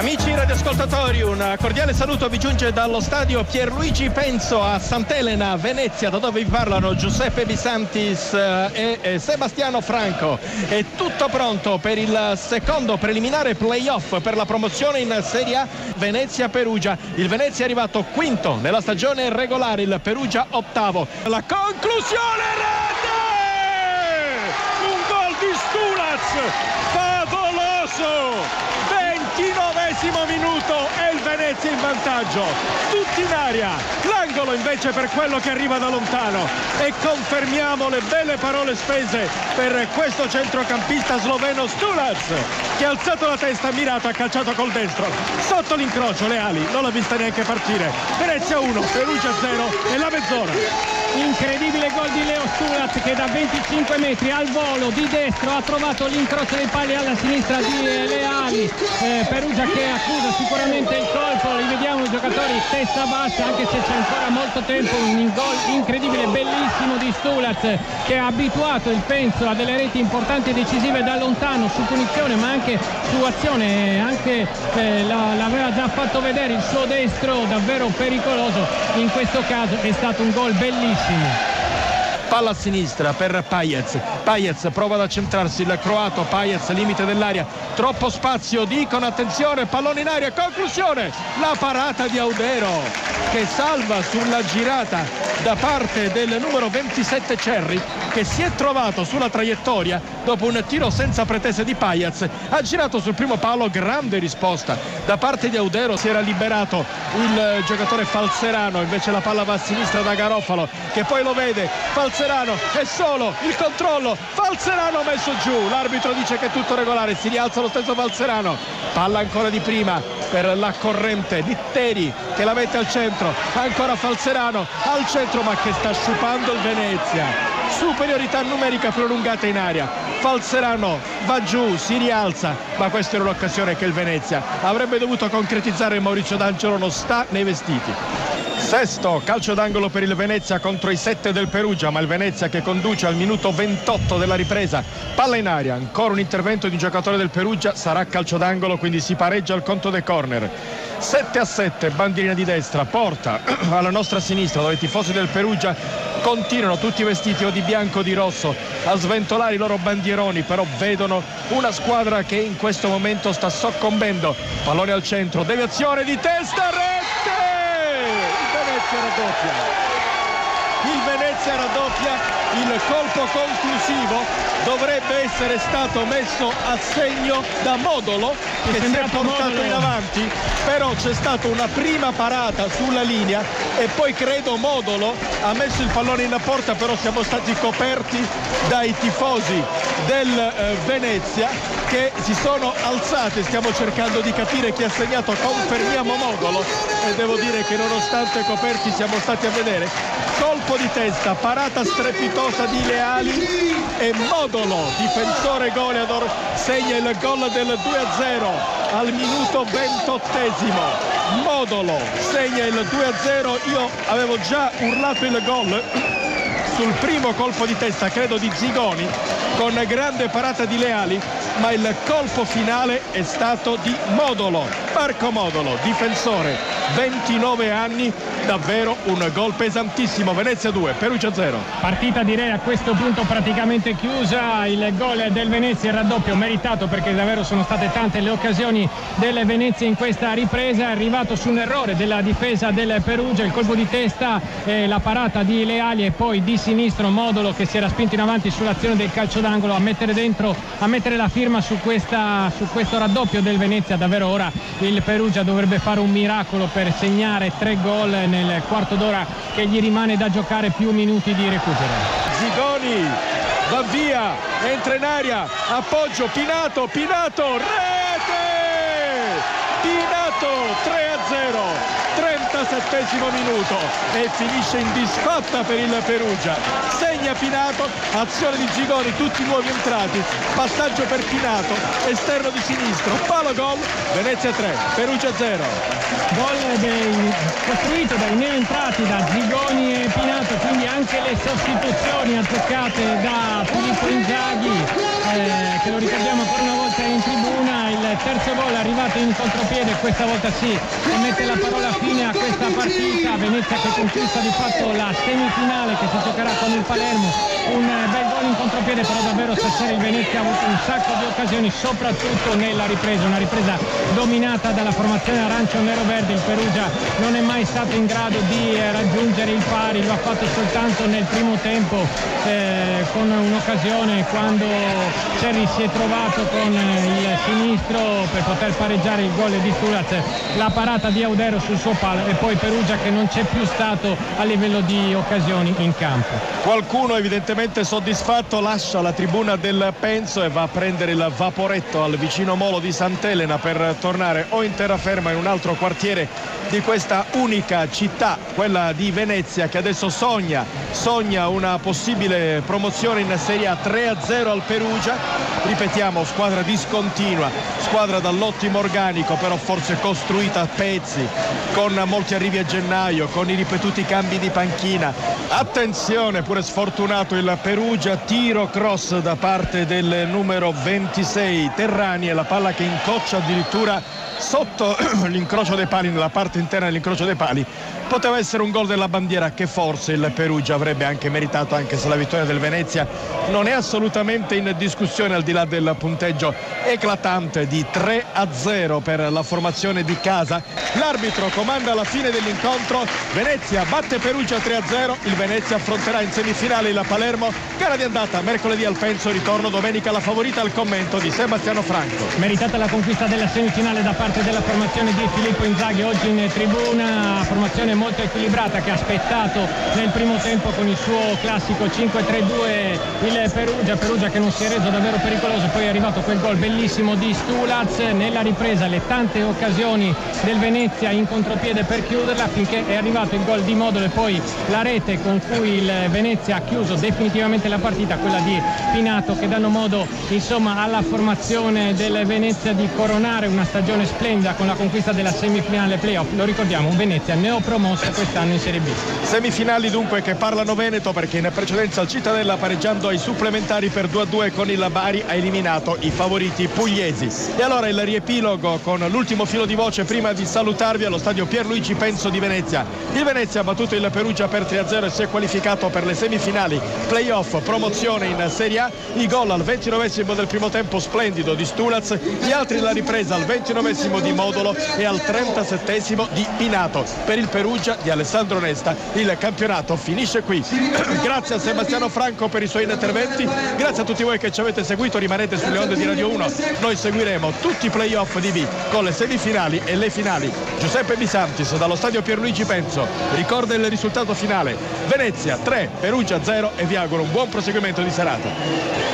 Amici radioascoltatori, un cordiale saluto vi giunge dallo stadio Pierluigi Penso a Sant'Elena, Venezia, da dove vi parlano Giuseppe Bisantis e Sebastiano Franco. È tutto pronto per il secondo preliminare playoff per la promozione in Serie A Venezia-Perugia. Il Venezia è arrivato quinto nella stagione regolare, il Perugia ottavo. La conclusione, rete! Un gol di Stulac, favoloso! 29esimo minuto e il Venezia in vantaggio, tutti in aria, l'angolo invece per quello che arriva da lontano, e confermiamo le belle parole spese per questo centrocampista sloveno Stulac, che ha alzato la testa, mirato, ha calciato col destro sotto l'incrocio, le ali, non l'ha vista neanche partire. Venezia 1, Perugia 0 e la mezz'ora. Incredibile gol di Leo Stulac, che da 25 metri al volo di destro ha trovato l'incrocio dei pali alla sinistra di Leali. Perugia che accusa sicuramente il colpo, rivediamo i giocatori testa bassa anche se c'è ancora molto tempo. Un gol incredibile, bellissimo di Stulac, che ha abituato il Penso a delle reti importanti e decisive da lontano, su punizione ma anche su azione, anche l'aveva già fatto vedere il suo destro davvero pericoloso. In questo caso è stato un gol bellissimo. Palla a sinistra per Pajec prova ad accentrarsi il croato. Pajec limite dell'area, troppo spazio, dicono attenzione, pallone in aria, conclusione, la parata di Audero che salva sulla girata da parte del numero 27 Cerri, che si è trovato sulla traiettoria dopo un tiro senza pretese di Pajec, ha girato sul primo palo, grande risposta da parte di Audero, si era liberato il giocatore Falzerano, invece la palla va a sinistra da Garofalo che poi lo vede, Falzerano è solo, il controllo, Falzerano messo giù, l'arbitro dice che è tutto regolare, si rialza lo stesso Falzerano, palla ancora di prima per la corrente, Litteri che la mette al centro, ancora Falzerano al centro, ma che sta sciupando il Venezia, superiorità numerica prolungata in aria, Falzerano va giù, si rialza, ma questa era un'occasione che il Venezia avrebbe dovuto concretizzare. Maurizio D'Angelo non sta nei vestiti. Sesto calcio d'angolo per il Venezia contro i 7 del Perugia, ma il Venezia che conduce al minuto 28 della ripresa, palla in aria, ancora un intervento di un giocatore del Perugia, sarà calcio d'angolo, quindi si pareggia il conto dei corner. 7-7, bandierina di destra, porta alla nostra sinistra dove i tifosi del Perugia continuano tutti vestiti o di bianco o di rosso a sventolare i loro bandieroni, però vedono una squadra che in questo momento sta soccombendo. Pallone al centro, deviazione di testa, rete! Il Venezia raddoppia, il colpo conclusivo dovrebbe essere stato messo a segno da Modolo, che si è portato in avanti, però c'è stata una prima parata sulla linea e poi credo Modolo ha messo il pallone in porta, però siamo stati coperti dai tifosi del Venezia che si sono alzati, stiamo cercando di capire chi ha segnato, confermiamo Modolo, e devo dire che nonostante coperti siamo stati a vedere, colpo di testa, parata strepitosa di Leali e Modolo, difensore goleador, segna il gol del 2-0 al minuto 28esimo. Modolo segna il 2-0, io avevo già urlato il gol sul primo colpo di testa, credo di Zigoni, con grande parata di Leali, ma il colpo finale è stato di Modolo, Marco Modolo, difensore, 29 anni, davvero un gol pesantissimo. Venezia 2, Perugia 0. Partita direi a questo punto praticamente chiusa, il gol del Venezia, il raddoppio meritato perché davvero sono state tante le occasioni del Venezia in questa ripresa, è arrivato su un errore della difesa del Perugia, il colpo di testa, la parata di Leali e poi di sinistro Modolo che si era spinto in avanti sull'azione del calcio d'angolo a mettere la firma su questo raddoppio del Venezia. Davvero ora il Perugia dovrebbe fare un miracolo per segnare 3 gol nel quarto d'ora che gli rimane da giocare, più minuti di recupero. Zigoni va via, entra in aria, appoggio, Pinato, rete! Pinato 3-0, 37° minuto e finisce in disfatta per il Perugia. Segna Pinato, azione di Gigoni, tutti nuovi entrati, passaggio per Pinato, esterno di sinistro, palo gol, Venezia 3, Perugia 0. Gol costruito dai neoentrati da Gigoni e Pinato, quindi anche le sostituzioni azzeccate da Filippo Inzaghi, che lo ricordiamo ancora una volta in tribuna. Il terzo gol arrivato in contropiede, questa volta sì, e mette la parola fine a questa partita. Venezia che conquista di fatto la semifinale che si giocherà con il Palermo. Un bel gol in contropiede, però davvero stasera il Venezia ha avuto un sacco di occasioni, soprattutto nella ripresa, una ripresa dominata dalla formazione arancio-nero-verde. Il Perugia non è mai stato in grado di raggiungere il pari, lo ha fatto soltanto nel primo tempo con un'occasione quando Cerri si è trovato con il sinistro per poter pareggiare il gol di Stulac, la parata di Audero sul suo palo, e poi Perugia che non c'è più stato a livello di occasioni in campo. Qualcuno evidentemente soddisfatto lascia la tribuna del Penso e va a prendere il vaporetto al vicino molo di Sant'Elena per tornare o in terraferma in un altro quartiere di questa unica città, quella di Venezia, che adesso sogna una possibile promozione in Serie A. 3-0 al Perugia, ripetiamo, squadra discontinua, squadra dall'ottimo organico, però forse costruita a pezzi, con molti arrivi a gennaio, con i ripetuti cambi di panchina. Attenzione, pure sfortunato il Perugia, tiro cross da parte del numero 26 Terrani e la palla che incoccia addirittura sotto l'incrocio dei pali, nella parte interna dell'incrocio dei pali. Poteva essere un gol della bandiera che forse il Perugia avrebbe anche meritato, anche se la vittoria del Venezia non è assolutamente in discussione, al di là del punteggio eclatante di 3-0 per la formazione di casa. L'arbitro comanda la fine dell'incontro, Venezia batte Perugia 3-0, il Venezia affronterà in semifinale il Palermo, gara di andata mercoledì al Penso, ritorno domenica. La favorita al commento di Sebastiano Franco. Meritata la conquista della semifinale da parte della formazione di Filippo Inzaghi oggi in tribuna, formazione molto equilibrata che ha aspettato nel primo tempo con il suo classico 5-3-2 il Perugia che non si è reso davvero pericoloso. Poi è arrivato quel gol bellissimo di Stulac, nella ripresa le tante occasioni del Venezia in contropiede per chiuderla, finché è arrivato il gol di Modolo e poi la rete con cui il Venezia ha chiuso definitivamente la partita, quella di Pinato, che danno modo insomma alla formazione del Venezia di coronare una stagione splendida con la conquista della semifinale playoff. Lo ricordiamo, un Venezia neopromosso quest'anno in Serie B. Semifinali dunque che parlano veneto, perché in precedenza il Cittadella, pareggiando ai supplementari per 2-2 con il Bari, ha eliminato i favoriti pugliesi. E allora il riepilogo con l'ultimo filo di voce prima di salutarvi allo stadio Pierluigi Penso di Venezia. Il Venezia ha battuto il Perugia per 3-0 e si è qualificato per le semifinali playoff, promozione in Serie A. I gol al 29esimo del primo tempo splendido di Stulac, gli altri la ripresa al 29esimo di Modolo e al 37esimo di Pinato. Per il Perugia di Alessandro Nesta il campionato finisce qui. Grazie a Sebastiano Franco per i suoi interventi, grazie a tutti voi che ci avete seguito, rimanete sulle onde di Radio 1, noi seguiremo tutti i playoff di B con le semifinali e le finali. Giuseppe Bisantis dallo stadio Pierluigi Penso ricorda il risultato finale: Venezia 3, Perugia 0, e vi auguro un buon proseguimento di serata.